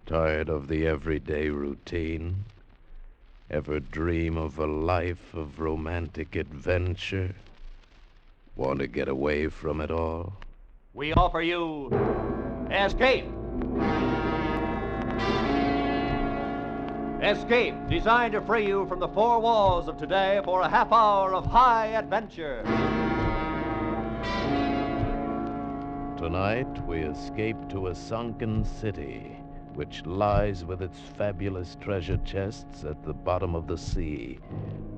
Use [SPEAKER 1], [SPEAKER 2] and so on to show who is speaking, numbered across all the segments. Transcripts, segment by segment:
[SPEAKER 1] Tired of the everyday routine? Ever dream of a life of romantic adventure? Want to get away from it all?
[SPEAKER 2] We offer you Escape. Escape, designed to free you from the four walls of today for a half hour of high adventure.
[SPEAKER 1] Tonight, we escape to a sunken city, which lies with its fabulous treasure chests at the bottom of the sea,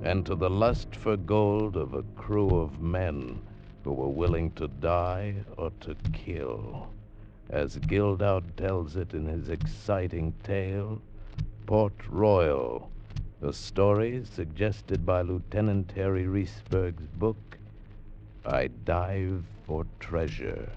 [SPEAKER 1] and to the lust for gold of a crew of men who were willing to die or to kill. As Gildow tells it in his exciting tale, Port Royal, a story suggested by Lieutenant Harry Reesberg's book, I Dive for Treasure.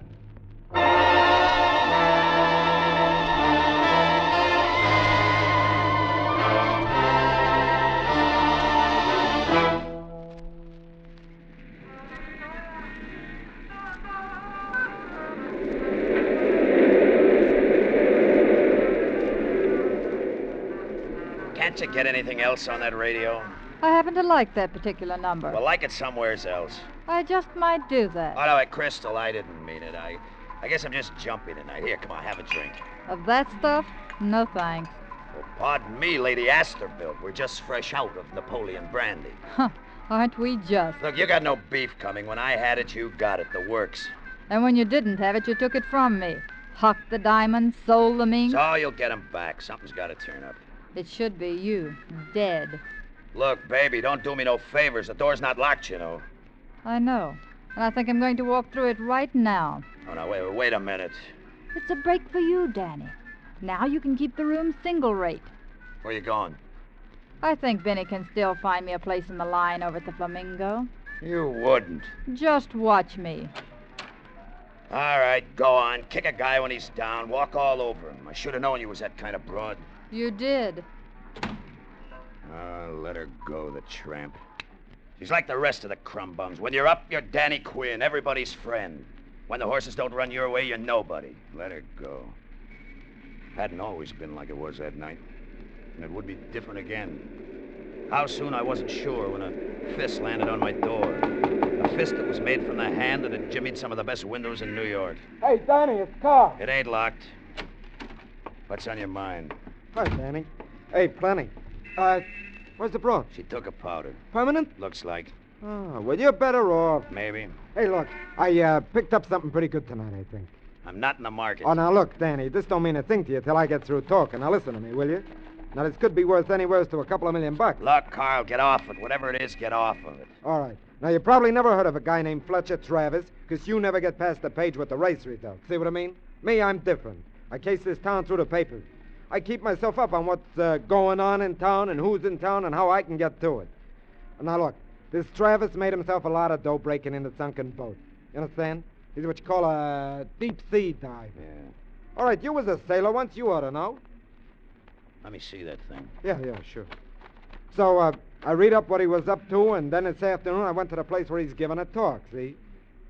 [SPEAKER 3] Can't you get anything else on that radio?
[SPEAKER 4] I happen to like that particular number.
[SPEAKER 3] Well, like it somewheres else.
[SPEAKER 4] I just might do that.
[SPEAKER 3] Oh, no, Crystal, I didn't mean it. I guess I'm just jumpy tonight. Here, come on, have a drink.
[SPEAKER 4] Of that stuff? No thanks.
[SPEAKER 3] Well, pardon me, Lady Astorbilt. We're just fresh out of Napoleon brandy.
[SPEAKER 4] Huh, aren't we just?
[SPEAKER 3] Look, you got no beef coming. When I had it, you got it. The works.
[SPEAKER 4] And when you didn't have it, you took it from me. Hucked the diamonds, sold the mink.
[SPEAKER 3] So you'll get 'em back. Something's got to turn up.
[SPEAKER 4] It should be you, dead.
[SPEAKER 3] Look, baby, don't do me no favors. The door's not locked, you know.
[SPEAKER 4] I know. And I think I'm going to walk through it right now.
[SPEAKER 3] Oh, now, wait a minute.
[SPEAKER 4] It's a break for you, Danny. Now you can keep the room single rate.
[SPEAKER 3] Where you going?
[SPEAKER 4] I think Benny can still find me a place in the line over at the Flamingo.
[SPEAKER 3] You wouldn't.
[SPEAKER 4] Just watch me.
[SPEAKER 3] All right, go on. Kick a guy when he's down. Walk all over him. I should have known you was that kind of broad.
[SPEAKER 4] You did.
[SPEAKER 3] Let her go, the tramp. She's like the rest of the crumb bums. When you're up, you're Danny Quinn, everybody's friend. When the horses don't run your way, you're nobody. Let her go. Hadn't always been like it was that night. And it would be different again. How soon, I wasn't sure when a fist landed on my door. A fist that was made from the hand that had jimmied some of the best windows in New York.
[SPEAKER 5] Hey, Danny, it's Carl.
[SPEAKER 3] It ain't locked. What's on your mind?
[SPEAKER 5] Hi, Danny. Hey, plenty. Where's the broad?
[SPEAKER 3] She took a powder.
[SPEAKER 5] Permanent?
[SPEAKER 3] Looks like.
[SPEAKER 5] Oh, well, you're better off.
[SPEAKER 3] Maybe.
[SPEAKER 5] Hey, look, I picked up something pretty good tonight, I think.
[SPEAKER 3] I'm not in the market.
[SPEAKER 5] Oh, now, look, Danny, this don't mean a thing to you till I get through talking. Now, listen to me, will you? Now, this could be worth anywhere to a couple of $1,000,000.
[SPEAKER 3] Look, Carl, get off it. Whatever it is, get off of it.
[SPEAKER 5] All right. Now, you probably never heard of a guy named Fletcher Travis, because you never get past the page with the race results. See what I mean? Me, I'm different. I case this town through the papers. I keep myself up on what's going on in town and who's in town and how I can get to it. Now, look, this Travis made himself a lot of dough breaking into sunken boats. You understand? He's what you call a deep-sea diver.
[SPEAKER 3] Yeah.
[SPEAKER 5] All right, you was a sailor once. You ought to know.
[SPEAKER 3] Let me see that thing.
[SPEAKER 5] Yeah, sure. So, I read up what he was up to, and then this afternoon I went to the place where he's giving a talk, see?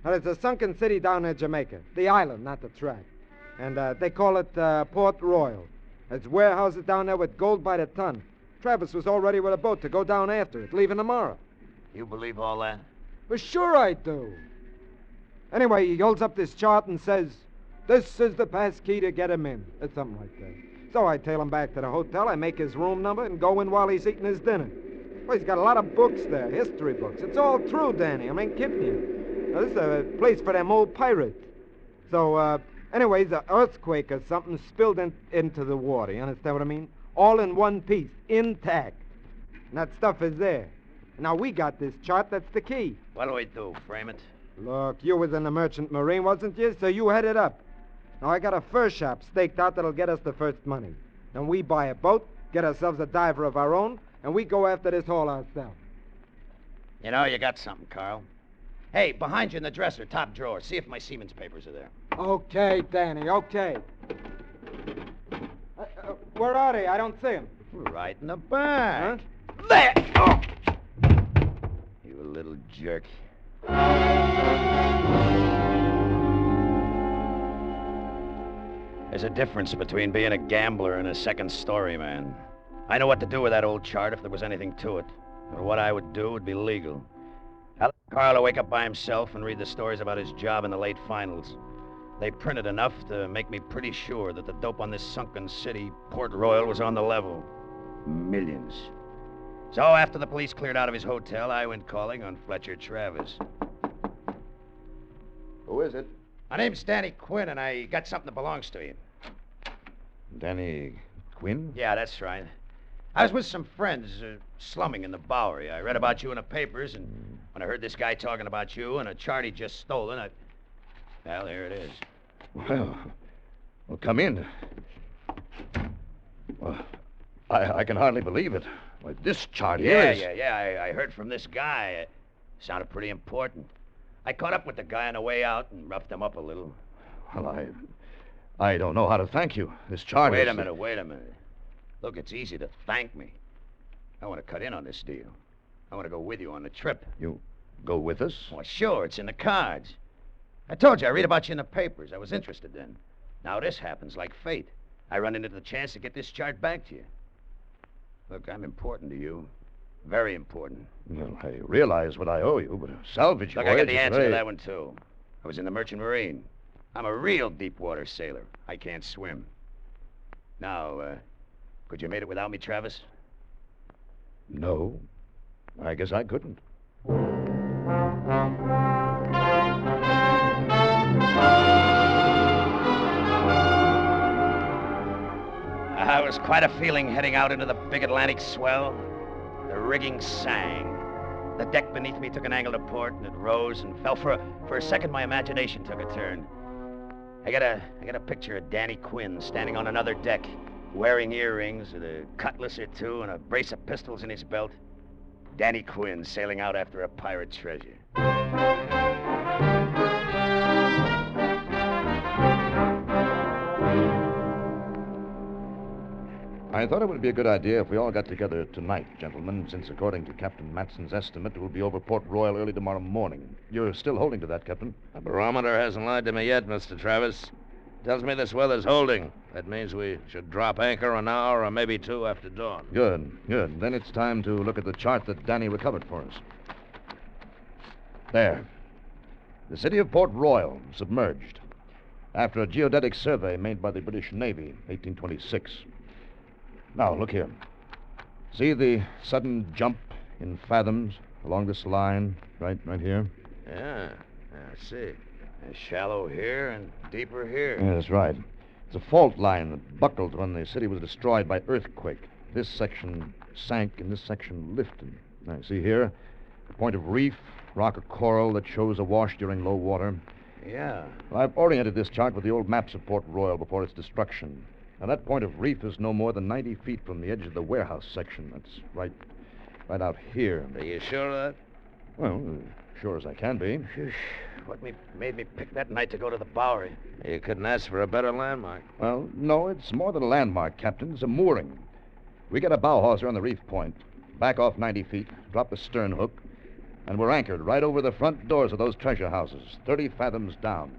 [SPEAKER 5] Now, there's a sunken city down near Jamaica. The island, not the track. And they call it Port Royal. There's warehouses down there with gold by the ton. Travis was all ready with a boat to go down after it, leaving tomorrow.
[SPEAKER 3] You believe all that?
[SPEAKER 5] Well, sure I do. Anyway, he holds up this chart and says, "This is the pass key to get him in." It's something like that. So I tail him back to the hotel, I make his room number, and go in while he's eating his dinner. Well, he's got a lot of books there, history books. It's all true, Danny. I ain't kidding you. Now, this is a place for them old pirates. So, anyways, an earthquake or something spilled into the water. You understand what I mean? All in one piece, intact. And that stuff is there. Now, we got this chart. That's the key.
[SPEAKER 3] What do we do? Frame it?
[SPEAKER 5] Look, you was in the Merchant Marine, wasn't you? So you head it up. Now, I got a fur shop staked out that'll get us the first money. Then we buy a boat, get ourselves a diver of our own, and we go after this haul ourselves.
[SPEAKER 3] You know, you got something, Carl. Hey, behind you in the dresser, top drawer. See if my Siemens papers are there.
[SPEAKER 5] Okay, Danny, okay. Where are they? I don't see them.
[SPEAKER 3] Right in the back.
[SPEAKER 5] Huh?
[SPEAKER 3] There! Oh! You little jerk. There's a difference between being a gambler and a second-story man. I know what to do with that old chart if there was anything to it. Or what I would do would be legal. I let Carlo wake up by himself and read the stories about his job in the late finals. They printed enough to make me pretty sure that the dope on this sunken city, Port Royal, was on the level. Millions. So after the police cleared out of his hotel, I went calling on Fletcher Travis.
[SPEAKER 6] Who is it?
[SPEAKER 3] My name's Danny Quinn, and I got something that belongs to you.
[SPEAKER 6] Danny Quinn?
[SPEAKER 3] Yeah, that's right. I was with some friends slumming in the Bowery. I read about you in the papers, and when I heard this guy talking about you and a chart he'd just stolen, well, here it is.
[SPEAKER 6] Well, come in. Well, I can hardly believe it. Why, this chart here is...
[SPEAKER 3] Yeah. I heard from this guy. It sounded pretty important. I caught up with the guy on the way out and roughed him up a little.
[SPEAKER 6] Well, I don't know how to thank you. This chart
[SPEAKER 3] Wait a minute. Look, it's easy to thank me. I want to cut in on this deal. I want to go with you on the trip.
[SPEAKER 6] You go with us?
[SPEAKER 3] Well, sure, it's in the cards. I told you, I read about you in the papers. I was interested then. Now this happens like fate. I run into the chance to get this chart back to you. Look, I'm important to you. Very important.
[SPEAKER 6] Well, I realize what I owe you, but a salvage
[SPEAKER 3] Look,
[SPEAKER 6] voyage
[SPEAKER 3] I got the
[SPEAKER 6] is
[SPEAKER 3] answer
[SPEAKER 6] very...
[SPEAKER 3] to that one, too. I was in the Merchant Marine. I'm a real deep-water sailor. I can't swim. Now, could you have made it without me, Travis?
[SPEAKER 6] No, I guess I couldn't.
[SPEAKER 3] It was quite a feeling heading out into the big Atlantic swell. The rigging sang. The deck beneath me took an angle to port, and it rose and fell. For a second, my imagination took a turn. I got a picture of Danny Quinn standing on another deck, wearing earrings with a cutlass or two and a brace of pistols in his belt. Danny Quinn sailing out after a pirate treasure.
[SPEAKER 6] I thought it would be a good idea if we all got together tonight, gentlemen, since according to Captain Matson's estimate, it will be over Port Royal early tomorrow morning. You're still holding to that, Captain?
[SPEAKER 1] The barometer hasn't lied to me yet, Mr. Travis. Tells me this weather's holding. That means we should drop anchor an hour or maybe two after dawn.
[SPEAKER 6] Good. Then it's time to look at the chart that Danny recovered for us. There. The city of Port Royal, submerged. After a geodetic survey made by the British Navy, 1826. Now, look here. See the sudden jump in fathoms along this line, right here?
[SPEAKER 1] Yeah, I see.
[SPEAKER 3] Shallow here and deeper here.
[SPEAKER 6] Yeah, that's right. It's a fault line that buckled when the city was destroyed by earthquake. This section sank and this section lifted. Now, see here? A point of reef, rock or coral that shows awash during low water.
[SPEAKER 3] Yeah.
[SPEAKER 6] Well, I've oriented this chart with the old maps of Port Royal before its destruction. Now, that point of reef is no more than 90 feet from the edge of the warehouse section. That's right out here.
[SPEAKER 1] Are you sure of that?
[SPEAKER 6] Well, sure as I can be.
[SPEAKER 3] Phew. What made me pick that night to go to the Bowery?
[SPEAKER 1] You couldn't ask for a better landmark.
[SPEAKER 6] Well, no, it's more than a landmark, Captain. It's a mooring. We get a bow hawser on the reef point, back off 90 feet, drop the stern hook, and we're anchored right over the front doors of those treasure houses, 30 fathoms down.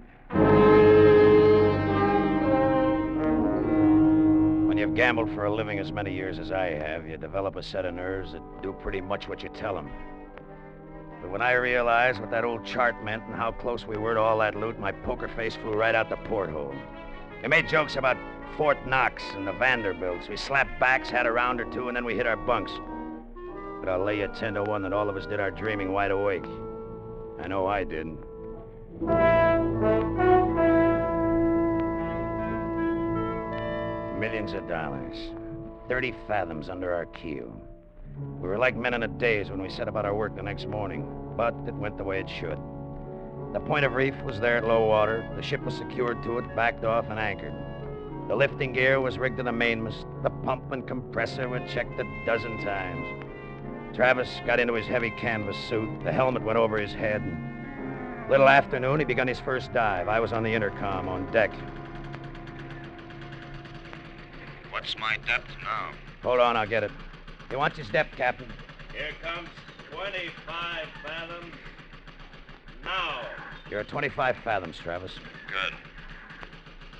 [SPEAKER 3] When you've gambled for a living as many years as I have, you develop a set of nerves that do pretty much what you tell them. But when I realized what that old chart meant and how close we were to all that loot, my poker face flew right out the porthole. They made jokes about Fort Knox and the Vanderbilts. We slapped backs, had a round or two, and then we hit our bunks. But I'll lay you 10 to 1 that all of us did our dreaming wide awake. I know I did. Millions of dollars. 30 fathoms under our keel. We were like men in a daze when we set about our work the next morning, but it went the way it should. The point of reef was there at low water. The ship was secured to it, backed off, and anchored. The lifting gear was rigged to the mainmast. The pump and compressor were checked a dozen times. Travis got into his heavy canvas suit. The helmet went over his head. Little afternoon, he begun his first dive. I was on the intercom on deck.
[SPEAKER 7] What's my depth now?
[SPEAKER 3] Hold on, I'll get it. You want his depth, Captain?
[SPEAKER 7] Here comes 25 fathoms. Now.
[SPEAKER 3] You're at 25 fathoms, Travis.
[SPEAKER 7] Good.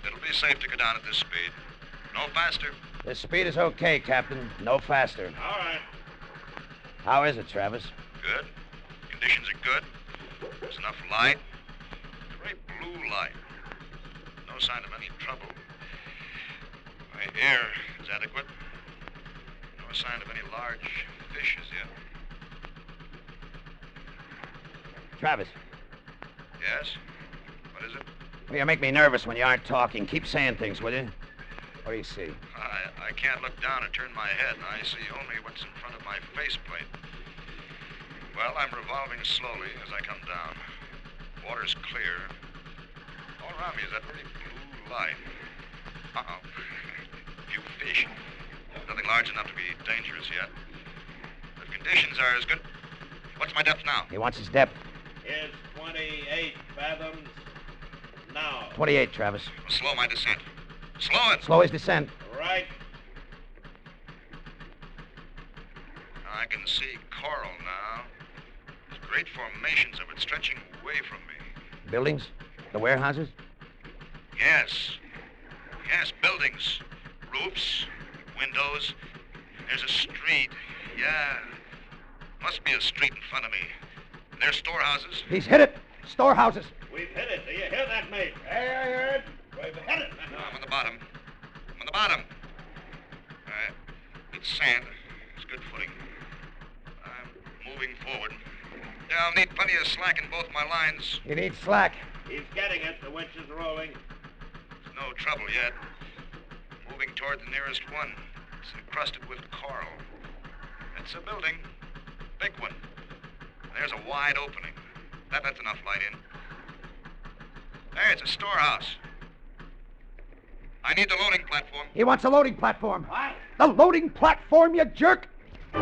[SPEAKER 7] It'll It'll be safe to go down at this speed. No faster.
[SPEAKER 3] This speed is okay, Captain. No faster.
[SPEAKER 7] All right.
[SPEAKER 3] How is it, Travis?
[SPEAKER 7] Good. Conditions are good. There's enough light. Great blue light. No sign of any trouble. My air is adequate. No sign of any large fish as yet.
[SPEAKER 3] Travis.
[SPEAKER 7] Yes? What is it?
[SPEAKER 3] Well, you make me nervous when you aren't talking. Keep saying things, will you? What do you see?
[SPEAKER 7] I can't look down and turn my head. I see only what's in front of my faceplate. Well, I'm revolving slowly as I come down. Water's clear. All around me is that very blue light. Uh-oh. Few fish. Nothing large enough to be dangerous yet. The conditions are as good. What's my depth now?
[SPEAKER 3] He wants his depth.
[SPEAKER 7] Is 28 fathoms now.
[SPEAKER 3] 28, Travis.
[SPEAKER 7] Slow my descent. Slow it.
[SPEAKER 3] Slow his descent.
[SPEAKER 7] Right. I can see coral now. There's great formations of it stretching away from me.
[SPEAKER 3] Buildings? The warehouses?
[SPEAKER 7] Yes. Yes, buildings. Roofs. Windows. There's a street. Yeah. Must be a street in front of me. There's storehouses.
[SPEAKER 3] He's hit it. Storehouses.
[SPEAKER 7] We've hit it. Do you hear that, mate? Hey, I heard. We've hit it. I'm on the bottom. I'm on the bottom. All right. It's sand. It's good footing. I'm moving forward. Yeah, I'll need plenty of slack in both my lines.
[SPEAKER 3] He needs slack.
[SPEAKER 7] He's getting it. The winch is rolling. There's no trouble yet. Moving toward the nearest one. It's encrusted with coral. It's a building. Big one. There's a wide opening. That lets enough light in. There, it's a storehouse. I need the loading platform.
[SPEAKER 3] He wants a loading platform.
[SPEAKER 7] What?
[SPEAKER 3] The loading platform, you jerk! We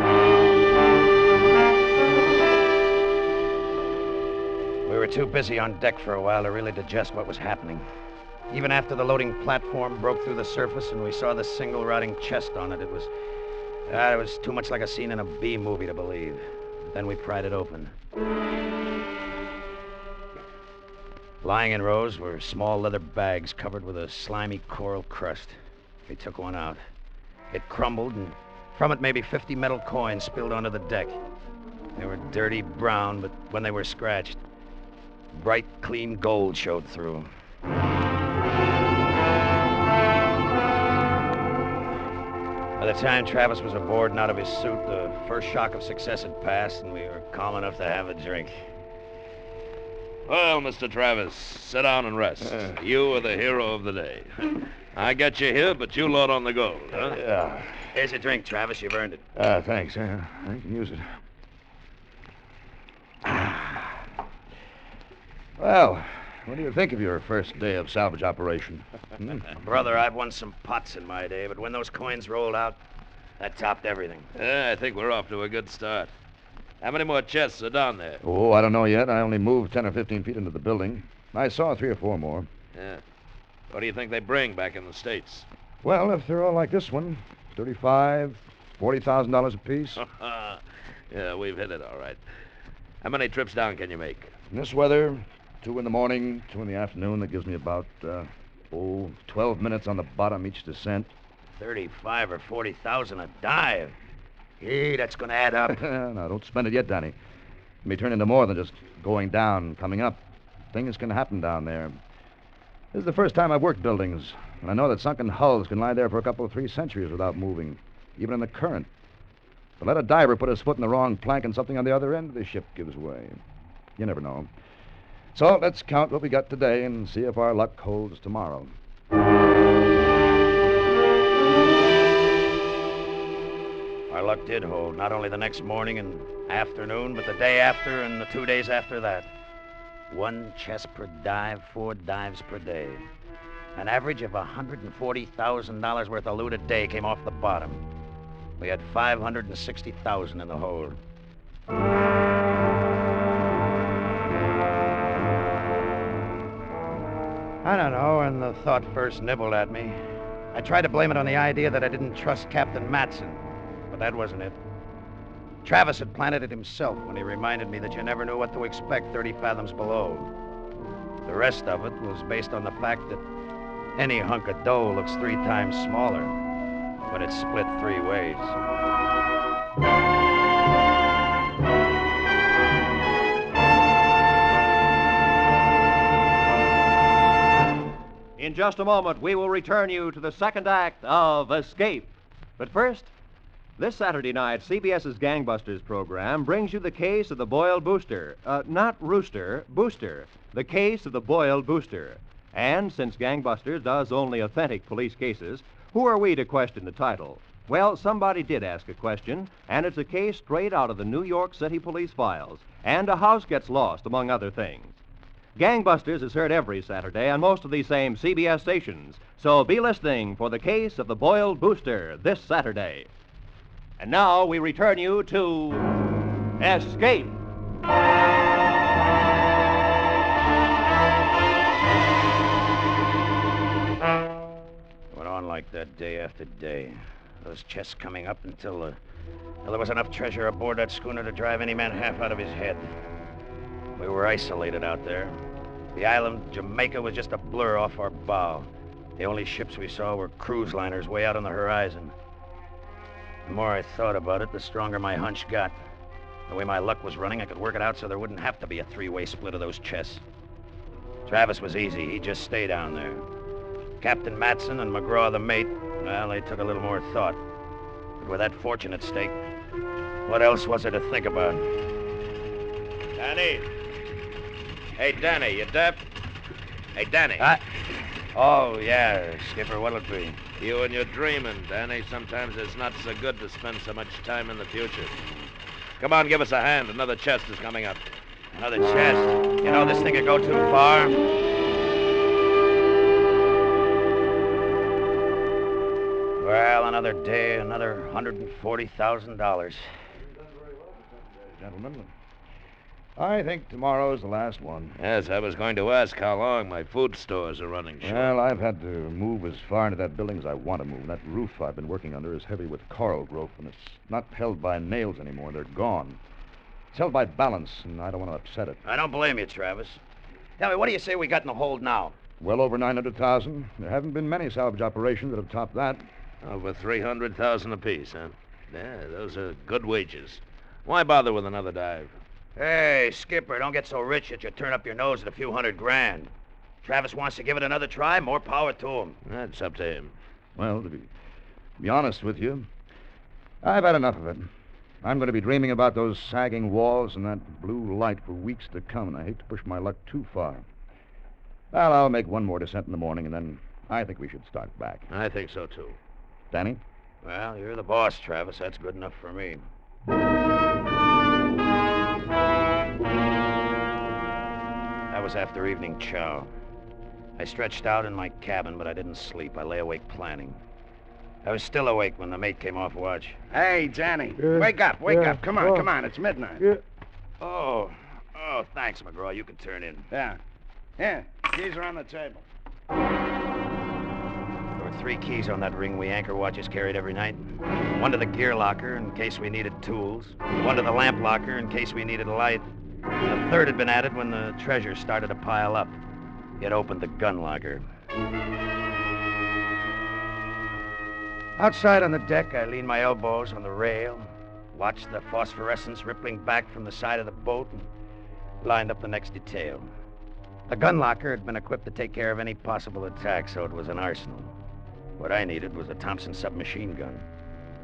[SPEAKER 3] were too busy on deck for a while to really digest what was happening. Even after the loading platform broke through the surface and we saw the single rotting chest on it, it was too much like a scene in a B movie to believe. Then we pried it open. Lying in rows were small leather bags covered with a slimy coral crust. We took one out. It crumbled, and from it maybe 50 metal coins spilled onto the deck. They were dirty brown, but when they were scratched, bright, clean gold showed through. By the time Travis was aboard and out of his suit, the first shock of success had passed, and we were calm enough to have a drink.
[SPEAKER 1] Well, Mr. Travis, sit down and rest. You are the hero of the day. I got you here, but you load on the gold, huh?
[SPEAKER 6] Yeah.
[SPEAKER 3] Here's your drink, Travis. You've earned it.
[SPEAKER 6] Thanks. I can use it. Well, what do you think of your first day of salvage operation?
[SPEAKER 3] Brother, I've won some pots in my day, but when those coins rolled out, that topped everything.
[SPEAKER 1] I think we're off to a good start. How many more chests are down there?
[SPEAKER 6] Oh, I don't know yet. I only moved 10 or 15 feet into the building. I saw 3 or 4 more.
[SPEAKER 1] Yeah. What do you think they bring back in the States?
[SPEAKER 6] Well, if they're all like this one, $35,000, $40,000 apiece.
[SPEAKER 1] Yeah, we've hit it all right. How many trips down can you make?
[SPEAKER 6] In this weather, 2 in the morning, 2 in the afternoon. That gives me about, 12 minutes on the bottom each descent.
[SPEAKER 3] 35 or 40,000 a dive. Hey, that's going to add up.
[SPEAKER 6] No, don't spend it yet, Danny. It may turn into more than just going down and coming up. Things can happen down there. This is the first time I've worked buildings, and I know that sunken hulls can lie there for a couple of 3 centuries without moving, even in the current. But let a diver put his foot in the wrong plank and something on the other end of the ship gives way. You never know. So let's count what we got today and see if our luck holds tomorrow.
[SPEAKER 3] Our luck did hold, not only the next morning and afternoon, but the day after and the 2 days after that. 1 chest per dive, 4 dives per day. An average of $140,000 worth of loot a day came off the bottom. We had $560,000 in the hold. I don't know, and the thought first nibbled at me. I tried to blame it on the idea that I didn't trust Captain Matson, but that wasn't it. Travis had planted it himself when he reminded me that you never knew what to expect 30 fathoms below. The rest of it was based on the fact that Any hunk of dough looks 3 times smaller when it's split 3 ways.
[SPEAKER 2] In just a moment, we will return you to the second act of Escape. But first, this Saturday night, CBS's Gangbusters program brings you the case of the boiled booster. Not rooster, booster. The case of the boiled booster. And since Gangbusters does only authentic police cases, who are we to question the title? Well, somebody did ask a question, and it's a case straight out of the New York City police files. And a house gets lost, among other things. Gangbusters is heard every Saturday on most of these same CBS stations. So be listening for the case of the boiled booster this Saturday. And now we return you to Escape.
[SPEAKER 3] Went on like that day after day. Those chests coming up until there was enough treasure aboard that schooner to drive any man half out of his head. We were isolated out there. The island of Jamaica was just a blur off our bow. The only ships we saw were cruise liners way out on the horizon. The more I thought about it, the stronger my hunch got. The way my luck was running, I could work it out so there wouldn't have to be a 3-way split of those chests. Travis was easy. He'd just stay down there. Captain Matson and McGraw, the mate, well, they took a little more thought. But with that fortune at stake, what else was there to think about?
[SPEAKER 1] Danny. Hey, Danny, you deaf? Hey, Danny.
[SPEAKER 3] Oh, yeah, Skipper, what'll it be?
[SPEAKER 1] You and your dreaming, Danny. Sometimes it's not so good to spend so much time in the future. Come on, give us a hand. Another chest is coming up.
[SPEAKER 3] Another chest? You know this thing could go too far. Well, another day, another $140,000.
[SPEAKER 6] Gentlemen, I think tomorrow's the last one.
[SPEAKER 1] Yes, I was going to ask how long. My food stores are running short.
[SPEAKER 6] Well, I've had to move as far into that building as I want to move. That roof I've been working under is heavy with coral growth, and it's not held by nails anymore. They're gone. It's held by balance, and I don't want to upset it.
[SPEAKER 3] I don't blame you, Travis. Tell me, what do you say we got in the hold now?
[SPEAKER 6] Well over 900,000. There haven't been many salvage operations that have topped that.
[SPEAKER 1] Over 300,000 apiece, huh? Yeah, those are good wages. Why bother with another dive?
[SPEAKER 3] Hey, Skipper, don't get so rich that you turn up your nose at a few $100,000. Travis wants to give it another try, more power to him.
[SPEAKER 1] That's up to him.
[SPEAKER 6] Well, to be honest with you, I've had enough of it. I'm going to be dreaming about those sagging walls and that blue light for weeks to come, and I hate to push my luck too far. Well, I'll make one more descent in the morning, and then I think we should start back.
[SPEAKER 1] I think so, too.
[SPEAKER 6] Danny?
[SPEAKER 3] Well, you're the boss, Travis. That's good enough for me. That was after evening chow. I stretched out in my cabin, but I didn't sleep. I lay awake planning. I was still awake when the mate came off watch.
[SPEAKER 8] Hey, Johnny, wake up. Come on, it's midnight.
[SPEAKER 3] Oh, thanks, McGraw. You can turn in.
[SPEAKER 8] Yeah. Here, keys are on the table.
[SPEAKER 3] There were 3 keys on that ring we anchor watches carried every night. One to the gear locker in case we needed tools. One to the lamp locker in case we needed light. And the third had been added when the treasure started to pile up. It opened the gun locker. Outside on the deck, I leaned my elbows on the rail, watched the phosphorescence rippling back from the side of the boat, and lined up the next detail. The gun locker had been equipped to take care of any possible attack, so it was an arsenal. What I needed was a Thompson submachine gun.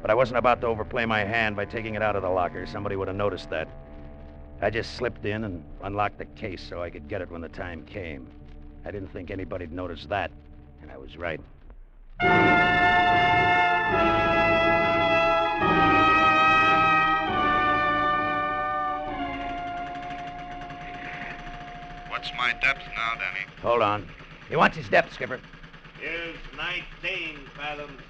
[SPEAKER 3] But I wasn't about to overplay my hand by taking it out of the locker. Somebody would have noticed that. I just slipped in and unlocked the case so I could get it when the time came. I didn't think anybody'd notice that, and I was right.
[SPEAKER 7] What's my depth now, Danny?
[SPEAKER 3] Hold on. He wants his depth, Skipper.
[SPEAKER 1] Here's 19 fathoms.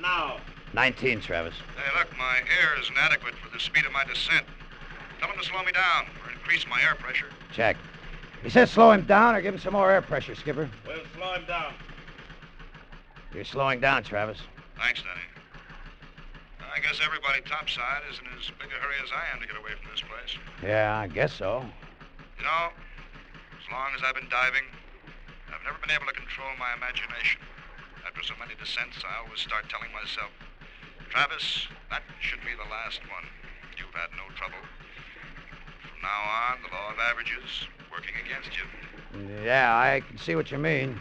[SPEAKER 1] Now.
[SPEAKER 3] 19, Travis.
[SPEAKER 7] Hey, look, my air is inadequate for the speed of my descent. Tell him to slow me down or increase my air pressure.
[SPEAKER 3] Check. He says slow him down or give him some more air pressure, Skipper.
[SPEAKER 1] We'll slow him down.
[SPEAKER 3] You're slowing down, Travis.
[SPEAKER 7] Thanks, Danny. I guess everybody topside is in as big a hurry as I am to get away from this place.
[SPEAKER 3] Yeah, I guess so.
[SPEAKER 7] You know, as long as I've been diving, I've I've never been able to control my imagination. After so many descents, I always start telling myself, Travis, that should be the last one. You've had no trouble. From now on, the law of averages working against you.
[SPEAKER 3] Yeah, I can see what you mean.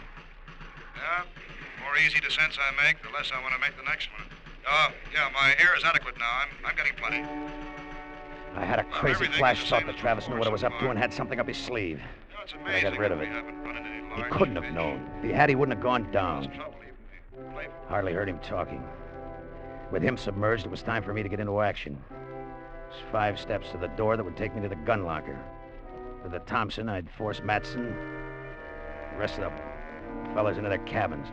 [SPEAKER 7] Yeah, the more easy descents I make, the less I want to make the next one. Yeah, my air is adequate now. I'm getting plenty.
[SPEAKER 3] I had a crazy flash thought that Travis knew what I was up to and had something up his sleeve.
[SPEAKER 7] It's
[SPEAKER 3] But I got rid of it.
[SPEAKER 7] We haven't run into any
[SPEAKER 3] He
[SPEAKER 7] large
[SPEAKER 3] couldn't have
[SPEAKER 7] fish.
[SPEAKER 3] known. If he had, he wouldn't have gone down.
[SPEAKER 7] Trouble even the play-
[SPEAKER 3] Hardly heard him talking. With him submerged, it was time for me to get into action. It was 5 steps to the door that would take me to the gun locker. To the Thompson, I'd force Matson, the rest of the fellas into their cabins.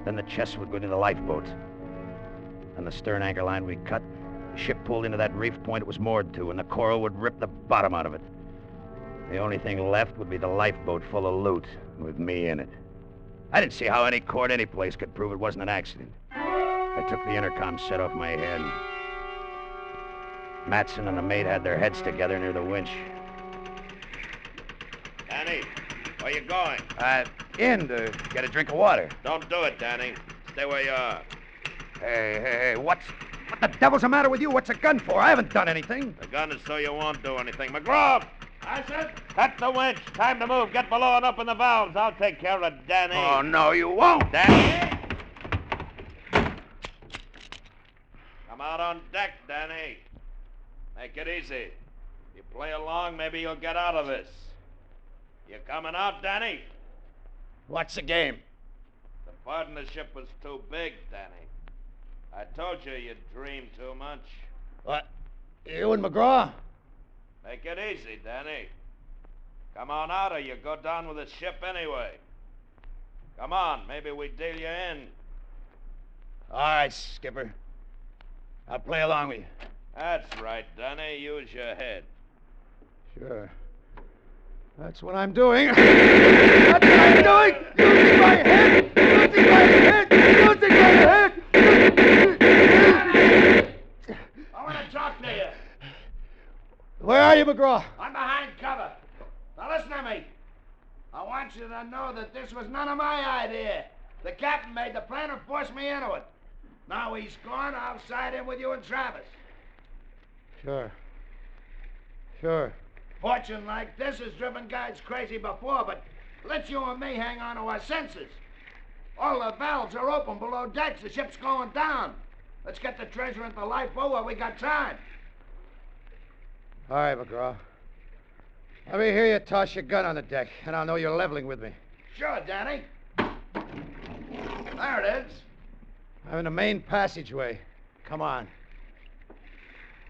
[SPEAKER 3] Then the chest would go into the lifeboat. On the stern anchor line we cut, the ship pulled into that reef point it was moored to, and the coral would rip the bottom out of it. The only thing left would be the lifeboat full of loot, with me in it. I didn't see how any court, any place could prove it wasn't an accident. I took the intercom set off my head. Matson and the mate had their heads together near the winch.
[SPEAKER 8] Danny, where you going?
[SPEAKER 3] In to get a drink of water.
[SPEAKER 8] Don't do it, Danny. Stay where you are.
[SPEAKER 3] Hey, what the devil's the matter with you? What's a gun for? I haven't done anything.
[SPEAKER 8] The gun is so you won't do anything. McGraw! I said, cut the winch. Time to move. Get below and open the valves. I'll take care of Danny.
[SPEAKER 3] Oh, no, you won't.
[SPEAKER 8] Danny! Come out on deck, Danny. Make it easy. You play along, maybe you'll get out of this. You coming out, Danny?
[SPEAKER 3] What's the game?
[SPEAKER 8] The partnership was too big, Danny. I told you you'd dream too much.
[SPEAKER 3] What? You and McGraw?
[SPEAKER 8] Make it easy, Danny. Come on out or you go down with the ship anyway. Come on, maybe we deal you in.
[SPEAKER 3] All right, Skipper. I'll play along with you.
[SPEAKER 8] That's right, Danny. Use your head.
[SPEAKER 5] Sure. That's what I'm doing. That's what I'm doing! Using my head! Using my head! Using my head!
[SPEAKER 8] I want to talk to you.
[SPEAKER 5] Where are you, McGraw?
[SPEAKER 8] I'm behind cover. Now listen to me. I want you to know that this was none of my idea. The captain made the plan and forced me into it. Now he's gone, I'll side in with you and Travis.
[SPEAKER 5] Sure.
[SPEAKER 8] Fortune like this has driven guys crazy before, but let you and me hang on to our senses. All the valves are open below decks. The ship's going down. Let's get the treasure into the lifeboat while we got time.
[SPEAKER 5] All right, McGraw. Let me hear you toss your gun on the deck, and I'll know you're leveling with me.
[SPEAKER 8] Sure, Danny. There it is.
[SPEAKER 5] I'm in the main passageway. Come on.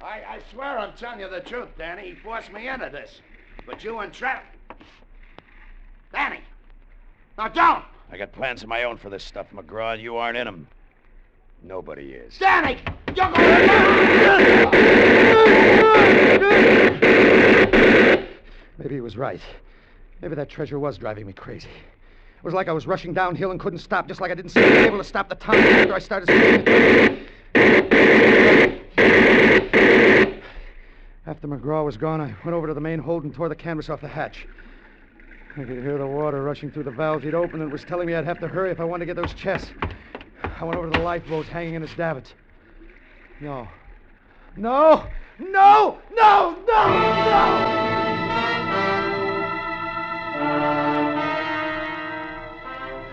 [SPEAKER 8] I swear I'm telling you the truth, Danny. He forced me into this. But you and Travis... Danny! Now, don't!
[SPEAKER 3] I got plans of my own for this stuff, McGraw, and you aren't in them. Nobody is.
[SPEAKER 8] Danny! You're going to...
[SPEAKER 5] Maybe he was right. Maybe that treasure was driving me crazy. It was like I was rushing downhill and couldn't stop, just like I didn't seem to be able to stop the Thompson after I started screaming. After McGraw was gone, I went over to the main hold and tore the canvas off the hatch. I could hear the water rushing through the valves he'd opened, and it was telling me I'd have to hurry if I wanted to get those chests. I went over to the lifeboats hanging in its davits. No.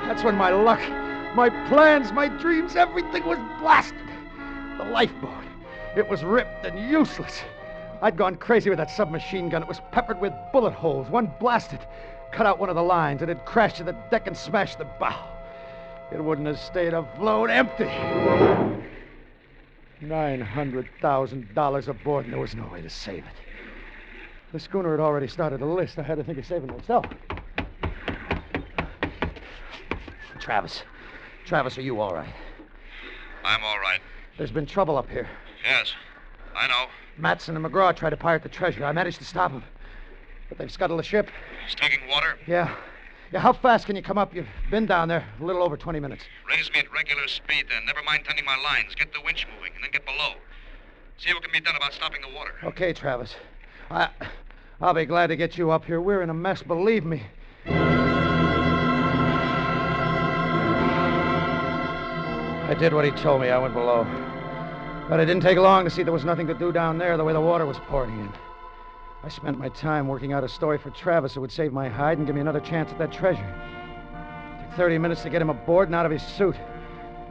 [SPEAKER 5] That's when my luck, my plans, my dreams, everything was blasted. The lifeboat. It was ripped and useless. I'd gone crazy with that submachine gun. It was peppered with bullet holes. One blasted, cut out one of the lines. It had crashed to the deck and smashed the bow. It wouldn't have stayed afloat empty. $900,000 aboard, and there was no way to save it. The schooner had already started a list. I had to think of saving myself.
[SPEAKER 3] Travis, are you all right?
[SPEAKER 7] I'm all right.
[SPEAKER 5] There's been trouble up here.
[SPEAKER 7] Yes, I know.
[SPEAKER 5] Matson and McGraw tried to pirate the treasure. I managed to stop them. But they've scuttled the ship.
[SPEAKER 7] He's taking water.
[SPEAKER 5] Yeah, how fast can you come up? You've been down there a little over 20 minutes.
[SPEAKER 7] Raise me at regular speed, then. Never mind tending my lines. Get the winch moving, and then get below. See what can be done about stopping the water.
[SPEAKER 5] Okay, Travis. I'll be glad to get you up here. We're in a mess, believe me.
[SPEAKER 3] I did what he told me. I went below. But it didn't take long to see there was nothing to do down there the way the water was pouring in. I spent my time working out a story for Travis that would save my hide and give me another chance at that treasure. It took 30 minutes to get him aboard and out of his suit.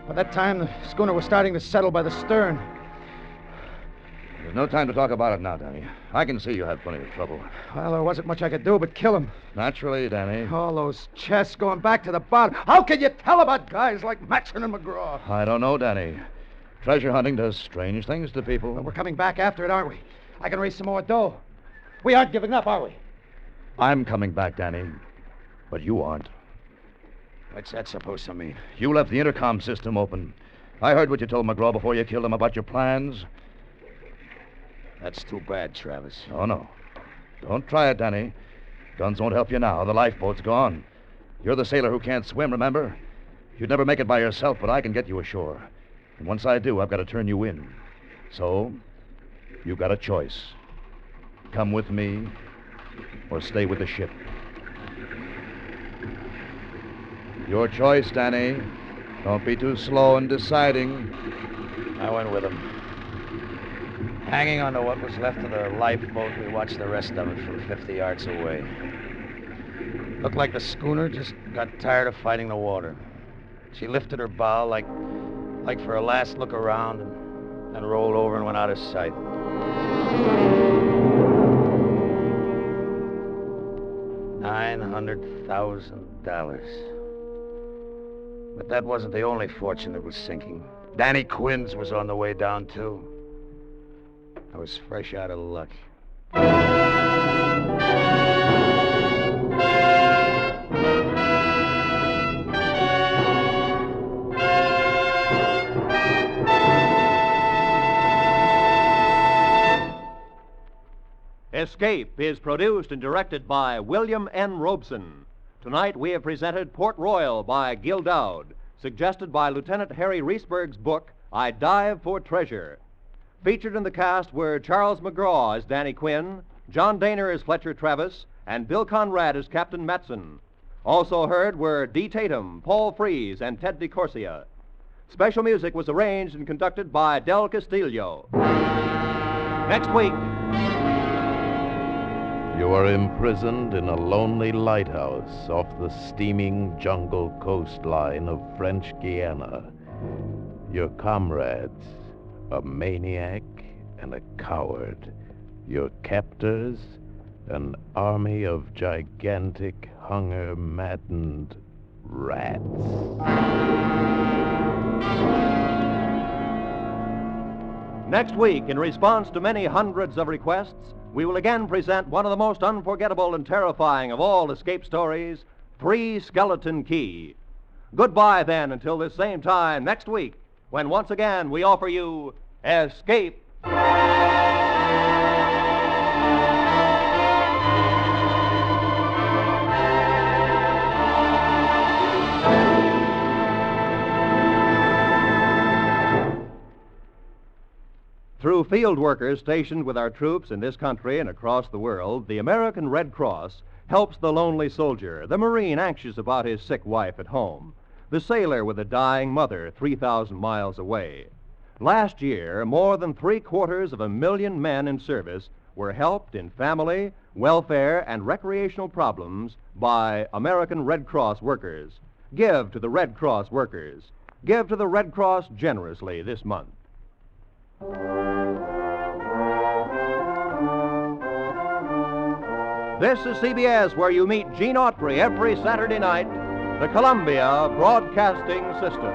[SPEAKER 3] By that time, the schooner was starting to settle by the stern.
[SPEAKER 6] There's no time to talk about it now, Danny. I can see you have plenty of trouble.
[SPEAKER 3] Well, there wasn't much I could do but kill him.
[SPEAKER 6] Naturally, Danny.
[SPEAKER 3] All those chests going back to the bottom. How can you tell about guys like Matson and McGraw?
[SPEAKER 6] I don't know, Danny. Treasure hunting does strange things to people.
[SPEAKER 3] But we're coming back after it, aren't we? I can raise some more dough. We aren't giving up, are we?
[SPEAKER 6] I'm coming back, Danny. But you aren't.
[SPEAKER 3] What's that supposed to mean?
[SPEAKER 6] You left the intercom system open. I heard what you told McGraw before you killed him about your plans.
[SPEAKER 3] That's too bad, Travis.
[SPEAKER 6] Oh, no. Don't try it, Danny. Guns won't help you now. The lifeboat's gone. You're the sailor who can't swim, remember? You'd never make it by yourself, but I can get you ashore. And once I do, I've got to turn you in. So, you've got a choice. Come with me, or stay with the ship. Your choice, Danny. Don't be too slow in deciding.
[SPEAKER 3] I went with him. Hanging onto what was left of the lifeboat, we watched the rest of it from 50 yards away. Looked like the schooner just got tired of fighting the water. She lifted her bow like for a last look around and then rolled over and went out of sight. $900,000. But that wasn't the only fortune that was sinking. Danny Quinn's was on the way down, too. I was fresh out of luck.
[SPEAKER 2] Escape is produced and directed by William N. Robeson. Tonight we have presented Port Royal by Gil Dowd, suggested by Lieutenant Harry Reesberg's book, I Dive for Treasure. Featured in the cast were Charles McGraw as Danny Quinn, John Daner as Fletcher Travis, and Bill Conrad as Captain Matson. Also heard were Dee Tatum, Paul Frees, and Ted DeCorsia. Special music was arranged and conducted by Del Castillo. Next week...
[SPEAKER 1] You are imprisoned in a lonely lighthouse off the steaming jungle coastline of French Guiana. Your comrades, a maniac and a coward. Your captors, an army of gigantic, hunger-maddened rats.
[SPEAKER 2] Next week, in response to many hundreds of requests, we will again present one of the most unforgettable and terrifying of all escape stories, Three Skeleton Key. Goodbye, then, until this same time next week, when once again we offer you Escape. Through field workers stationed with our troops in this country and across the world, the American Red Cross helps the lonely soldier, the Marine anxious about his sick wife at home, the sailor with a dying mother 3,000 miles away. Last year, more than 750,000 men in service were helped in family, welfare, and recreational problems by American Red Cross workers. Give to the Red Cross workers. Give to the Red Cross generously this month. This is CBS, where you meet Gene Autry every Saturday night, the Columbia Broadcasting System.